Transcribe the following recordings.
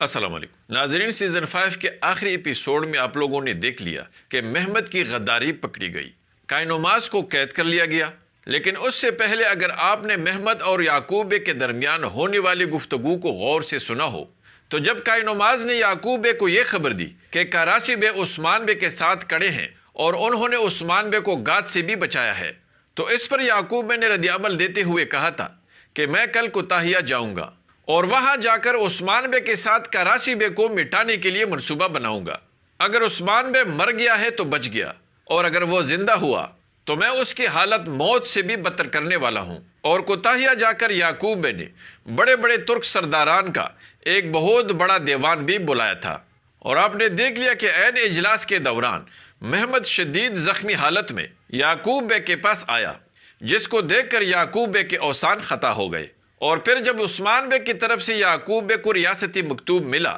السلام علیکم ناظرین، سیزن 5 کے آخری ایپیسوڈ میں آپ لوگوں نے دیکھ لیا کہ محمد کی غداری پکڑی گئی، کائنوماس کو قید کر لیا گیا۔ لیکن اس سے پہلے اگر آپ نے محمد اور یعقوب کے درمیان ہونے والی گفتگو کو غور سے سنا ہو تو جب کائنوماس نے یعقوب کو یہ خبر دی کہ کراسی بے عثمان بے کے ساتھ کڑے ہیں اور انہوں نے عثمان بے کو گات سے بھی بچایا ہے، تو اس پر یعقوب بے نے رد عمل دیتے ہوئے کہا تھا کہ میں کل کوتاہیہ جاؤں گا اور وہاں جا کر عثمان بے کے ساتھ کراسی بے کو مٹانے کے لیے منصوبہ بناؤں گا۔ اگر عثمان بے مر گیا ہے تو بچ گیا، اور اگر وہ زندہ ہوا تو میں اس کی حالت موت سے بھی بدتر کرنے والا ہوں۔ اور کوتاہیہ جا کر یعقوب بے نے بڑے بڑے ترک سرداران کا ایک بہت بڑا دیوان بھی بلایا تھا، اور آپ نے دیکھ لیا کہ عین اجلاس کے دوران محمد شدید زخمی حالت میں یعقوب بے کے پاس آیا، جس کو دیکھ کر یعقوب بے کے اوسان خطا ہو گئے۔ اور پھر جب عثمان بے کی طرف سے یعقوب بے کو ریاستی مکتوب ملا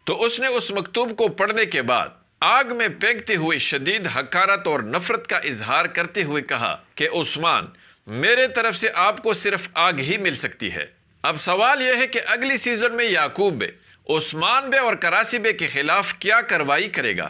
تو اس نے اس مکتوب کو پڑھنے کے بعد آگ میں پھینکتے ہوئے شدید حقارت اور نفرت کا اظہار کرتے ہوئے کہا کہ عثمان، میرے طرف سے آپ کو صرف آگ ہی مل سکتی ہے۔ اب سوال یہ ہے کہ اگلی سیزن میں یعقوب بے عثمان بے اور کراسی بے کے خلاف کیا کارروائی کرے گا؟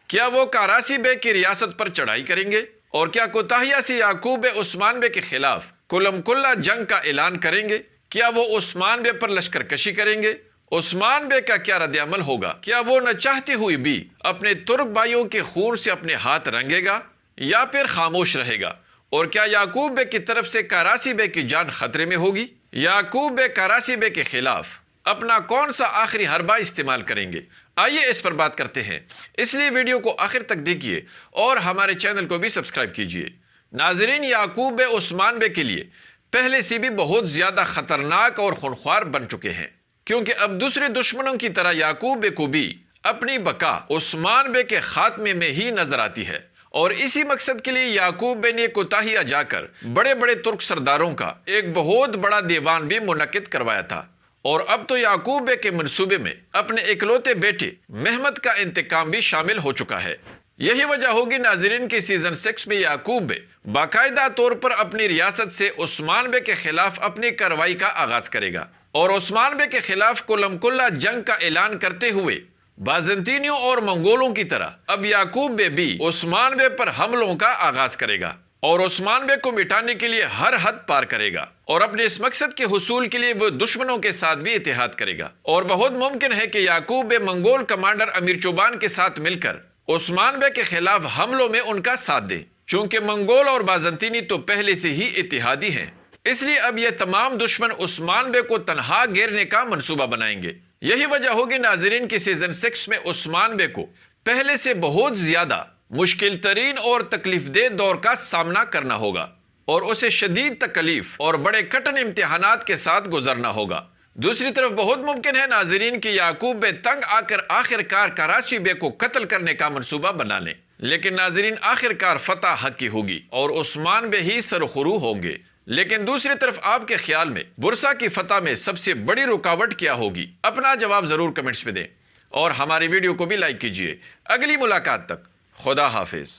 کیا وہ کراسی بے کی ریاست پر چڑھائی کریں گے؟ اور کیا کوتاہیہ سے یعقوب بے عثمان بے کے خلاف کلم کلا جنگ کا اعلان کریں گے؟ کیا وہ عثمان بے پر لشکر کشی کریں گے؟ عثمان بے کا کیا رد عمل ہوگا؟ کیا وہ نہ چاہتے ہوئے بھی اپنے ترک بھائیوں کے خون سے اپنے ہاتھ رنگے گا یا پھر خاموش رہے گا؟ اور کیا یعقوب بے کی طرف سے کراسی بے کی جان خطرے میں ہوگی؟ یعقوب بے کراسی بے کے خلاف اپنا کون سا آخری حربہ استعمال کریں گے؟ آئیے اس پر بات کرتے ہیں، اس لیے ویڈیو کو آخر تک دیکھیے اور ہمارے چینل کو بھی سبسکرائب کیجیے۔ ناظرین، یعقوب بے عثمان بے کے لیے پہلے سے بھی بہت زیادہ خطرناک اور خونخوار بن چکے ہیں، کیونکہ اب دوسرے دشمنوں کی طرح یعقوب بے کو بھی اپنی بقا عثمان بے کے خاتمے میں ہی نظر آتی ہے، اور اسی مقصد کے لیے یعقوب بے نے کوتاہیہ جا کر بڑے بڑے ترک سرداروں کا ایک بہت بڑا دیوان بھی منعقد کروایا تھا۔ اور اب تو یعقوب بے کے منصوبے میں اپنے اکلوتے بیٹے محمد کا انتقام بھی شامل ہو چکا ہے۔ یہی وجہ ہوگی ناظرین کے سیزن 6 میں یعقوب بے باقاعدہ طور پر اپنی ریاست سے عثمان بے کے خلاف اپنی کارروائی کا آغاز کرے گا، اور عثمان بے کے خلاف کلم کلا جنگ کا اعلان کرتے ہوئے بازنطینیوں اور منگولوں کی طرح اب یعقوب بے بھی عثمان بے پر حملوں کا آغاز کرے گا، اور عثمان بے کو مٹانے کے لیے ہر حد پار کرے گا، اور اپنے اس مقصد کے حصول کے لیے وہ دشمنوں کے ساتھ بھی اتحاد کرے گا۔ اور بہت ممکن ہے کہ یعقوب بے منگول کمانڈر امیر چوبان کے ساتھ مل کر عثمان بے کے خلاف حملوں میں ان کا ساتھ دے، چونکہ منگول اور بازنطینی تو پہلے سے ہی اتحادی ہیں، اس لیے اب یہ تمام دشمن عثمان بے کو تنہا گھیرنے کا منصوبہ بنائیں گے۔ یہی وجہ ہوگی ناظرین کی سیزن 6 میں عثمان بے کو پہلے سے بہت زیادہ مشکل ترین اور تکلیف دہ دور کا سامنا کرنا ہوگا، اور اسے شدید تکلیف اور بڑے کٹن امتحانات کے ساتھ گزرنا ہوگا۔ دوسری طرف بہت ممکن ہے ناظرین کہ یعقوب بے تنگ آ کر آخر کار کراسی بے کو قتل کرنے کا منصوبہ بنا لیں، لیکن ناظرین آخر کار فتح حق کی ہوگی اور عثمان بے ہی سرخرو ہوں گے۔ لیکن دوسری طرف آپ کے خیال میں برسا کی فتح میں سب سے بڑی رکاوٹ کیا ہوگی؟ اپنا جواب ضرور کمنٹس میں دیں، اور ہماری ویڈیو کو بھی لائک کیجیے۔ اگلی ملاقات تک خدا حافظ۔